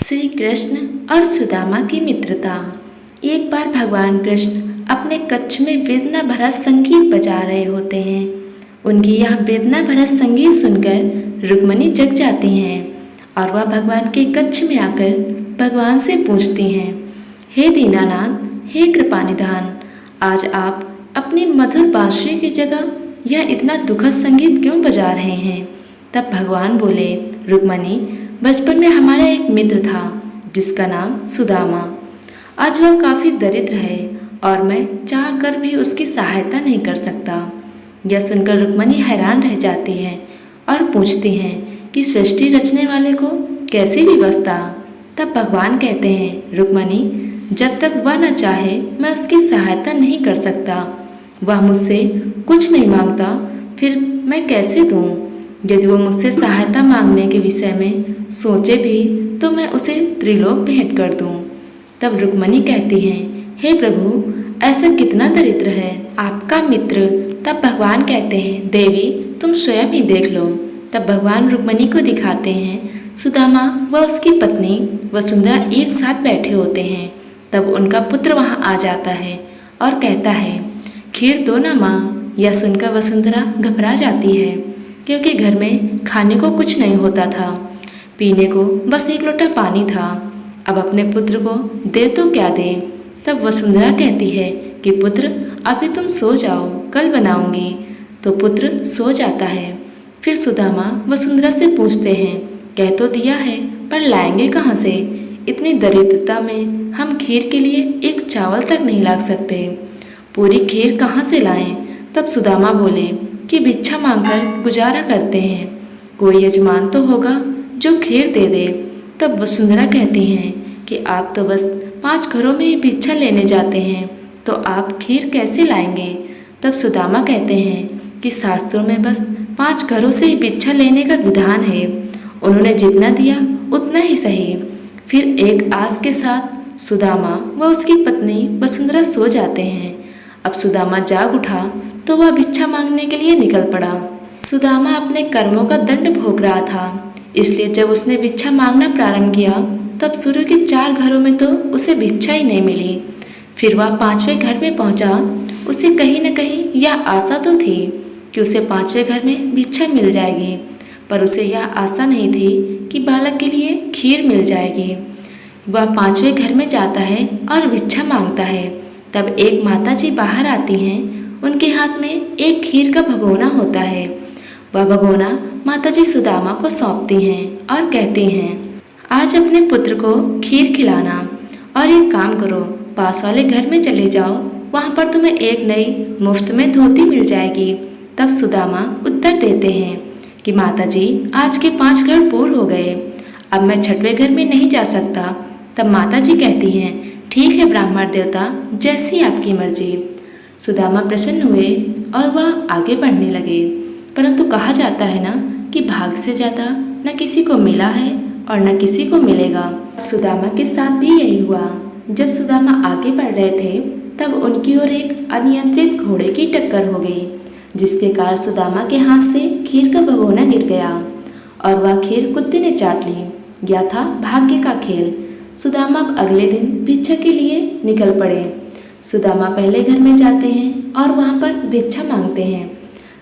श्री कृष्ण और सुदामा की मित्रता। एक बार भगवान कृष्ण अपने कच्छ में वेदना भरा संगीत बजा रहे होते हैं। उनकी यह वेदना भरा संगीत सुनकर रुक्मिणी जग जाती हैं और वह भगवान के कच्छ में आकर भगवान से पूछती हैं, हे दीनानाथ, हे कृपानिधान, आज आप अपनी मधुर बांसुरी की जगह यह इतना दुखद संगीत क्यों बजा रहे हैं। तब भगवान बोले, रुक्मिणी, बचपन में हमारा एक मित्र था जिसका नाम सुदामा। आज वह काफ़ी दरिद्र है और मैं चाह कर भी उसकी सहायता नहीं कर सकता। यह सुनकर रुक्मिणी हैरान रह जाती है और पूछती हैं कि सृष्टि रचने वाले को कैसी विवशता। तब भगवान कहते हैं, रुक्मिणी, जब तक वह न चाहे मैं उसकी सहायता नहीं कर सकता। वह मुझसे कुछ नहीं मांगता, फिर मैं कैसे दूँ। यदि वो मुझसे सहायता मांगने के विषय में सोचे भी तो मैं उसे त्रिलोक भेंट कर दूँ। तब रुक्मिणी कहती हैं, हे प्रभु, ऐसा कितना दरिद्र है आपका मित्र। तब भगवान कहते हैं, देवी, तुम स्वयं ही देख लो। तब भगवान रुक्मिणी को दिखाते हैं सुदामा व उसकी पत्नी वसुंधरा एक साथ बैठे होते हैं। तब उनका पुत्र वहाँ आ जाता है और कहता है, खीर दो ना माँ। यह सुनकर वसुंधरा घबरा जाती है क्योंकि घर में खाने को कुछ नहीं होता था, पीने को बस एक लोटा पानी था। अब अपने पुत्र को दे तो क्या दे। तब वसुंधरा कहती है कि पुत्र, अभी तुम सो जाओ, कल बनाऊंगी। तो पुत्र सो जाता है। फिर सुदामा वसुंधरा से पूछते हैं, कह तो दिया है पर लाएंगे कहाँ से। इतनी दरिद्रता में हम खीर के लिए एक चावल तक नहीं ला सकते, पूरी खीर कहाँ से लाएं। तब सुदामा बोले कि भिक्षा मांगकर गुजारा करते हैं, कोई यजमान तो होगा जो खीर दे दे। तब वसुंधरा कहती हैं कि आप तो बस 5 घरों में भिक्षा लेने जाते हैं, तो आप खीर कैसे लाएंगे। तब सुदामा कहते हैं कि शास्त्रों में बस 5 घरों से ही भिक्षा लेने का विधान है, उन्होंने जितना दिया उतना ही सही। फिर एक आस के साथ सुदामा व उसकी पत्नी वसुंधरा सो जाते हैं। अब सुदामा जाग उठा तो वह भिक्षा मांगने के लिए निकल पड़ा। सुदामा अपने कर्मों का दंड भोग रहा था, इसलिए जब उसने भिक्षा मांगना प्रारंभ किया तब शुरू के 4 घरों में तो उसे भिक्षा ही नहीं मिली। फिर वह 5वें घर में पहुंचा। उसे कहीं न कहीं यह आशा तो थी कि उसे 5वें घर में भिक्षा मिल जाएगी, पर उसे यह आशा नहीं थी कि बालक के लिए खीर मिल जाएगी। वह 5वें घर में जाता है और भिक्षा मांगता है। तब एक माताजी बाहर आती हैं। उनके हाथ में एक खीर का भगोना होता है। वह भगोना माताजी सुदामा को सौंपती हैं और कहती हैं, आज अपने पुत्र को खीर खिलाना और एक काम करो, पास वाले घर में चले जाओ, वहाँ पर तुम्हें एक नई मुफ्त में धोती मिल जाएगी। तब सुदामा उत्तर देते हैं कि माताजी, आज के 5 घर पूर्ण हो गए, अब मैं 6वें घर में नहीं जा सकता। तब माताजी कहती हैं, ठीक है ब्राह्मण देवता, जैसी आपकी मर्जी। सुदामा प्रसन्न हुए और वह आगे बढ़ने लगे। परंतु कहा जाता है ना कि भाग से ज़्यादा न किसी को मिला है और न किसी को मिलेगा। सुदामा के साथ भी यही हुआ। जब सुदामा आगे बढ़ रहे थे तब उनकी ओर एक अनियंत्रित घोड़े की टक्कर हो गई, जिसके कारण सुदामा के हाथ से खीर का भगोना गिर गया और वह खीर कुत्ते ने चाट ली। यह था भाग्य का खेल। सुदामा अब अगले दिन भिक्षा के लिए निकल पड़े। सुदामा पहले घर में जाते हैं और वहाँ पर भिक्षा मांगते हैं।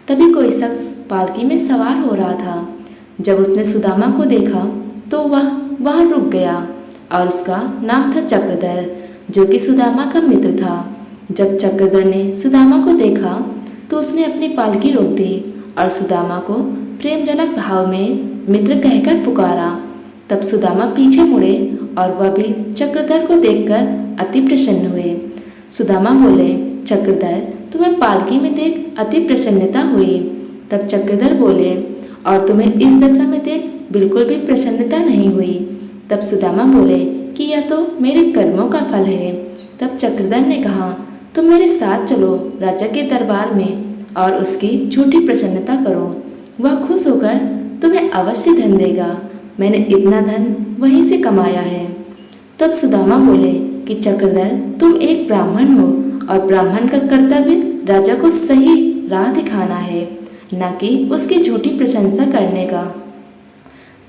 तभी कोई शख्स पालकी में सवार हो रहा था। जब उसने सुदामा को देखा तो वह वहाँ रुक गया और उसका नाम था चक्रधर, जो कि सुदामा का मित्र था। जब चक्रधर ने सुदामा को देखा तो उसने अपनी पालकी रोक दी और सुदामा को प्रेमजनक भाव में मित्र कहकर पुकारा। तब सुदामा पीछे मुड़े और वह भी चक्रधर को देखकर अति प्रसन्न हुए। सुदामा बोले, चक्रधर, तुम्हें पालकी में देख अति प्रसन्नता हुई। तब चक्रधर बोले, और तुम्हें इस दशा में देख बिल्कुल भी प्रसन्नता नहीं हुई। तब सुदामा बोले कि यह तो मेरे कर्मों का फल है। तब चक्रधर ने कहा, तुम मेरे साथ चलो राजा के दरबार में और उसकी झूठी प्रसन्नता करो, वह खुश होकर तुम्हें अवश्य धन देगा। मैंने इतना धन वहीं से कमाया है। तब सुदामा बोले कि चक्रधर, तुम एक ब्राह्मण हो और ब्राह्मण का कर्तव्य राजा को सही राह दिखाना है, न कि उसकी झूठी प्रशंसा करने का।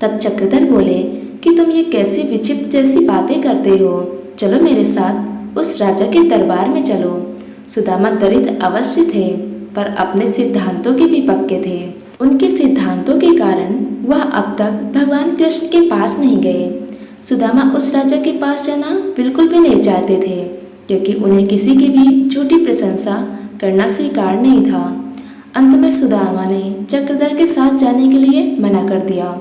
तब चक्रधर बोले कि तुम ये कैसी विचित्र जैसी बातें करते हो। चलो मेरे साथ उस राजा के दरबार में चलो। सुदामा दरिद्र अवश्य थे, पर अपने सिद्धांतों के भी पक्के थे। उनके सिद्धांतों के कारण वह अब तक भगवान कृष्ण के पास नहीं गए। सुदामा उस राजा के पास जाना बिल्कुल भी नहीं चाहते थे, क्योंकि उन्हें किसी की भी झूठी प्रशंसा करना स्वीकार नहीं था। अंत में सुदामा ने चक्रधर के साथ जाने के लिए मना कर दिया।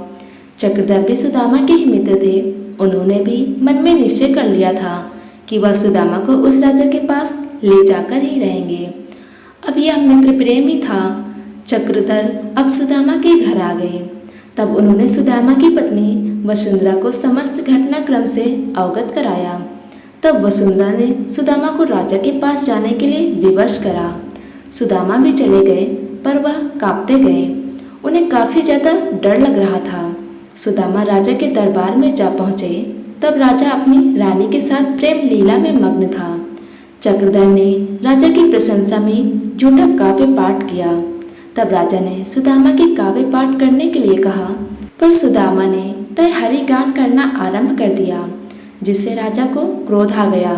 चक्रधर भी सुदामा के ही मित्र थे। उन्होंने भी मन में निश्चय कर लिया था कि वह सुदामा को उस राजा के पास ले जाकर ही रहेंगे। अब यह मित्र प्रेम ही था। चक्रधर अब सुदामा के घर आ गए। तब उन्होंने सुदामा की पत्नी वसुंधरा को समस्त घटनाक्रम से अवगत कराया। तब वसुंधरा ने सुदामा को राजा के पास जाने के लिए विवश करा। सुदामा भी चले गए, पर वह कांपते गए। उन्हें काफी ज्यादा डर लग रहा था। सुदामा राजा के दरबार में जा पहुंचे। तब राजा अपनी रानी के साथ प्रेम लीला में मग्न था। चक्रधर ने राजा की प्रशंसा में झूठा काव्य पाठ किया। तब राजा ने सुदामा के काव्य पाठ करने के लिए कहा, पर सुदामा ने तय हरि गान करना आरंभ कर दिया, जिससे राजा को क्रोध आ गया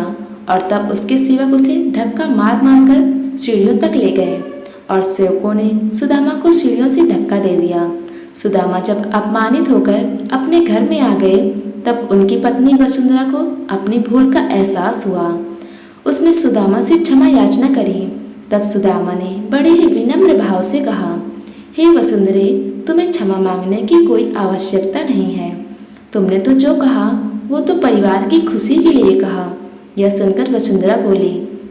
और तब उसके सेवक उसे धक्का मार मार कर सीढ़ियों तक ले गए और सेवकों ने सुदामा को सीढ़ियों से धक्का दे दिया। सुदामा जब अपमानित होकर अपने घर में आ गए, तब उनकी पत्नी वसुंधरा को अपनी भूल का एहसास हुआ। उसने सुदामा से क्षमा याचना करी। तब सुदामा ने बड़े ही विनम्र भाव से कहा, हे वसुंधरे, तुम्हें क्षमा मांगने की कोई आवश्यकता नहीं है। तुमने तो जो कहा वो तो परिवार की खुशी के लिए कहा। यह सुनकर वसुंधरा बोली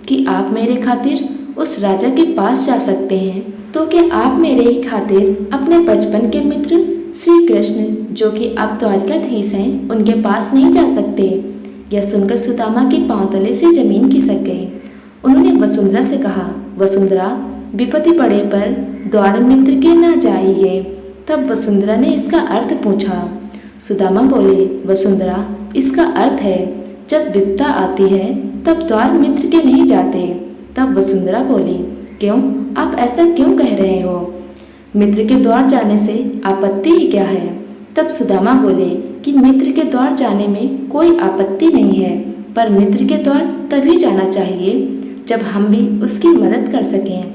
कि आप मेरे खातिर उस राजा के पास जा सकते हैं, तो क्या आप मेरे ही खातिर अपने बचपन के मित्र श्री कृष्ण, जो कि अब द्वारकाधीश हैं, उनके पास नहीं जा सकते? यह सुनकर सुदामा के पांव तले से जमीन खिसक गई। उन्होंने वसुंधरा से कहा, वसुंधरा, विपत्ति पड़े पर द्वार मित्र के न जाइए। तब वसुंधरा ने इसका अर्थ पूछा। सुदामा बोले, वसुंधरा, इसका अर्थ है जब विपदा आती है तब द्वार मित्र के नहीं जाते। तब वसुंधरा बोली, क्यों, आप ऐसा क्यों कह रहे हो? मित्र के द्वार जाने से आपत्ति ही क्या है? तब सुदामा बोले कि मित्र के द्वार जाने में कोई आपत्ति नहीं है, पर मित्र के द्वार तभी जाना चाहिए जब हम भी उसकी मदद कर सकें।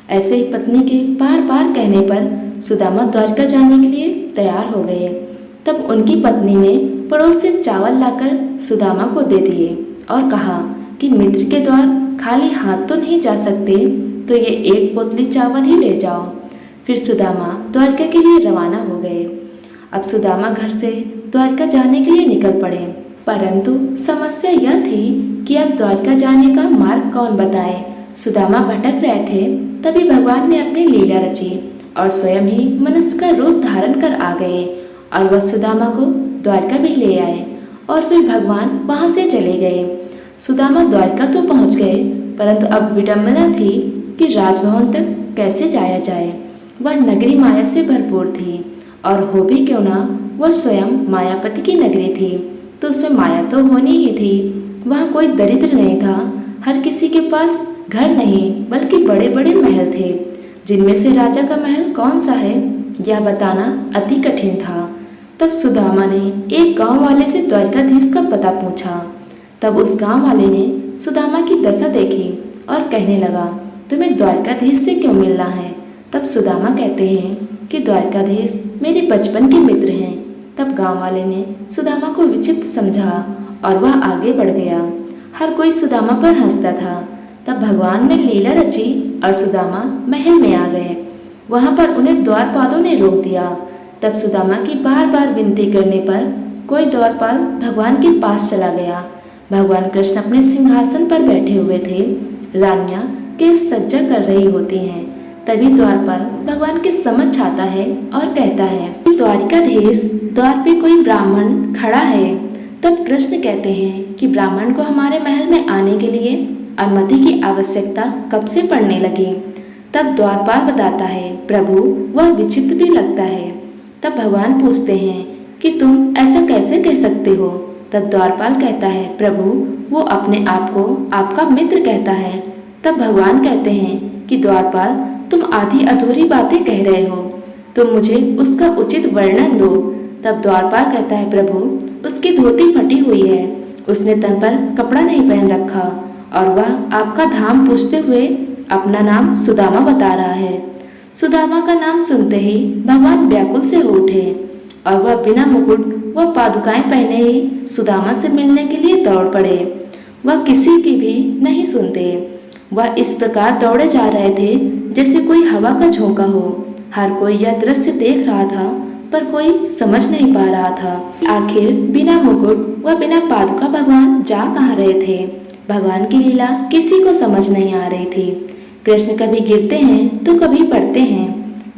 ऐसे ही पत्नी के बार बार कहने पर सुदामा द्वारका जाने के लिए तैयार हो गए। तब उनकी पत्नी ने पड़ोस से चावल लाकर सुदामा को दे दिए और कहा कि मित्र के द्वार खाली हाथ तो नहीं जा सकते, तो ये एक पोतली चावल ही ले जाओ। फिर सुदामा द्वारका के लिए रवाना हो गए। अब सुदामा घर से द्वारका जाने के लिए निकल पड़े, परंतु समस्या यह थी कि अब द्वारका जाने का मार्ग कौन बताए। सुदामा भटक रहे थे, तभी भगवान ने अपनी लीला रची और स्वयं ही मनुष्य का रूप धारण कर आ गए और वह सुदामा को द्वारका भी ले आए और फिर भगवान वहां से चले गए। सुदामा द्वारका तो पहुंच गए, परंतु अब विडंबना थी कि राजभवन तक कैसे जाया जाए। वह नगरी माया से भरपूर थी, और हो भी क्यों ना वह स्वयं मायापति की नगरी थी, तो उसमें माया तो होनी ही थी। वहाँ कोई दरिद्र नहीं था, हर किसी के पास घर नहीं बल्कि बड़े बड़े महल थे, जिनमें से राजा का महल कौन सा है यह बताना अति कठिन था। तब सुदामा ने एक गांव वाले से द्वारकाधीश का पता पूछा। तब उस गांव वाले ने सुदामा की दशा देखी और कहने लगा, तुम्हें द्वारकाधीश से क्यों मिलना है? तब सुदामा कहते हैं कि द्वारकाधीश मेरे बचपन के मित्र हैं। तब गांव वाले ने सुदामा को विचित्र समझा और वह आगे बढ़ गया। हर कोई सुदामा पर हंसता था। तब भगवान ने लीला रची और सुदामा महल में आ गए। वहां पर उन्हें द्वारपालों ने रोक दिया। तब सुदामा की बार बार विनती करने पर कोई द्वारपाल भगवान के पास चला गया। भगवान कृष्ण अपने सिंहासन पर बैठे हुए थे। रानियां केश सज्जा कर रही होती हैं। तभी द्वारपाल भगवान के समक्ष आता है और कहता है, द्वारिकाधीश, द्वार पे कोई ब्राह्मण खड़ा है। तब कृष्ण कहते हैं कि ब्राह्मण को हमारे महल में आने के लिए अनुमति की आवश्यकता कब से पड़ने लगी? तब द्वारपाल बताता है, प्रभु, वह विचित्र भी लगता है। तब भगवान पूछते हैं कि तुम ऐसा कैसे कह सकते हो? तब द्वारपाल कहता है, प्रभु, वो अपने आप को आपका मित्र कहता है। तब भगवान कहते हैं कि द्वारपाल, तुम आधी अधूरी बातें कह रहे हो, तुम मुझे उसका उचित वर्णन दो। तब द्वारपाल कहता है, प्रभु उसकी धोती फटी हुई है, उसने तन पर कपड़ा नहीं पहन रखा और वह आपका धाम पूछते हुए अपना नाम सुदामा बता रहा है। सुदामा का नाम सुनते ही भगवान व्याकुल से हो उठे और वह बिना मुकुट व पादुकाएं पहने ही सुदामा से मिलने के लिए दौड़ पड़े। वह किसी की भी नहीं सुनते। वह इस प्रकार दौड़े जा रहे थे जैसे कोई हवा का झोंका हो। हर कोई यह दृश्य देख रहा था पर कोई समझ नहीं पा रहा था आखिर बिना मुकुट व बिना पादुका भगवान जा कहाँ रहे थे। भगवान की लीला किसी को समझ नहीं आ रही थी। कृष्ण कभी गिरते हैं तो कभी पड़ते हैं,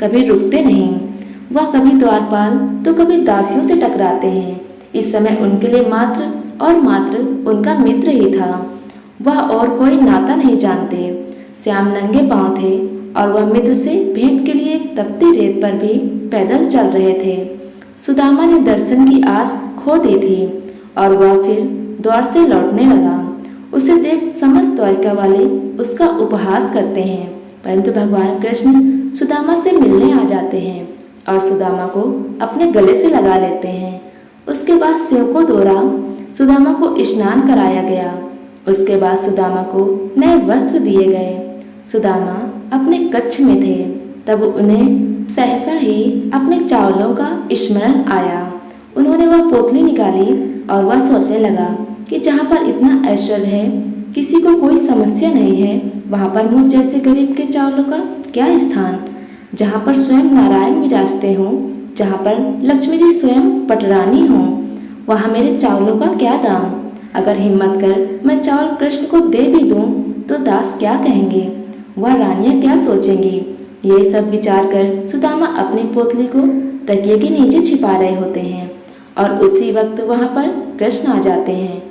कभी रुकते नहीं। वह कभी द्वारपाल तो कभी दासियों से टकराते हैं। इस समय उनके लिए मात्र और मात्र उनका मित्र ही था। वह और कोई नाता नहीं जानते। श्याम नंगे पांव थे और वह मित्र से भेंट के लिए एक तपती रेत पर भी पैदल चल रहे थे। सुदामा ने दर्शन की आस खो दी थी और वह फिर द्वार से लौटने लगा। उसे देख समस्त द्वारिका वाले उसका उपहास करते हैं, परंतु भगवान कृष्ण सुदामा से मिलने आ जाते हैं और सुदामा को अपने गले से लगा लेते हैं। उसके बाद सेवकों द्वारा सुदामा को स्नान कराया गया। उसके बाद सुदामा को नए वस्त्र दिए गए। सुदामा अपने कक्ष में थे, तब उन्हें सहसा ही अपने चावलों का स्मरण आया। उन्होंने वह पोतली निकाली और वह सोचने लगा कि जहाँ पर इतना ऐश्वर्य है, किसी को कोई समस्या नहीं है, वहाँ पर मुझ जैसे गरीब के चावलों का क्या स्थान। जहाँ पर स्वयं नारायण विराजते हों, जहाँ पर लक्ष्मी जी स्वयं पटरानी हों, वहाँ मेरे चावलों का क्या दाम। अगर हिम्मत कर मैं चावल कृष्ण को दे भी दूं तो दास क्या कहेंगे, वह रानियां क्या सोचेंगी। ये सब विचार कर सुदामा अपनी पोतली को तकिए के नीचे छिपा रहे होते हैं और उसी वक्त वहाँ पर कृष्ण आ जाते हैं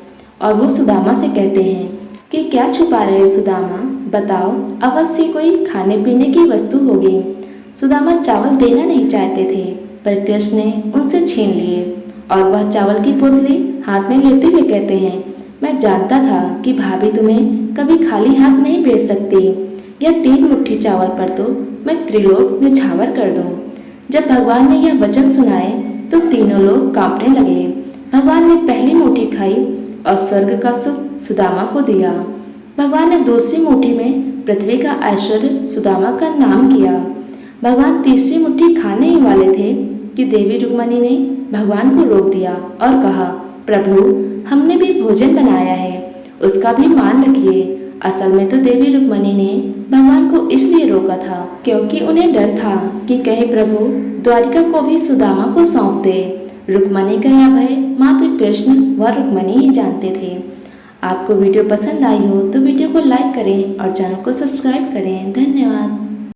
और वो सुदामा से कहते हैं कि क्या छुपा रहे सुदामा, बताओ, अवश्य कोई खाने पीने की वस्तु होगी। सुदामा चावल देना नहीं चाहते थे पर कृष्ण ने उनसे छीन लिए और वह चावल की पोतली हाथ में लेते हुए कहते हैं, मैं जानता था कि भाभी तुम्हें कभी खाली हाथ नहीं भेज सकती। यह 3 मुट्ठी चावल पर तो मैं त्रिलोक न्यौछावर कर दूं। जब भगवान ने यह वचन सुनाए तो तीनों लोग कांपने लगे। भगवान ने पहली मुट्ठी खाई और स्वर्ग का सुख सुदामा को दिया। भगवान ने दूसरी मुट्ठी में पृथ्वी का ऐश्वर्य सुदामा का नाम किया। भगवान तीसरी मुट्ठी खाने ही वाले थे कि देवी रुक्मणी ने भगवान को रोक दिया और कहा, प्रभु हमने भी भोजन बनाया है, उसका भी मान रखिए। असल में तो देवी रुक्मणी ने भगवान को इसलिए रोका था क्योंकि उन्हें डर था कि कहे प्रभु द्वारिका को भी सुदामा को सौंप दे। रुक्मणी का यह भय मात्र कृष्ण व रुक्मणी ही जानते थे। आपको वीडियो पसंद आई हो तो वीडियो को लाइक करें और चैनल को सब्सक्राइब करें। धन्यवाद।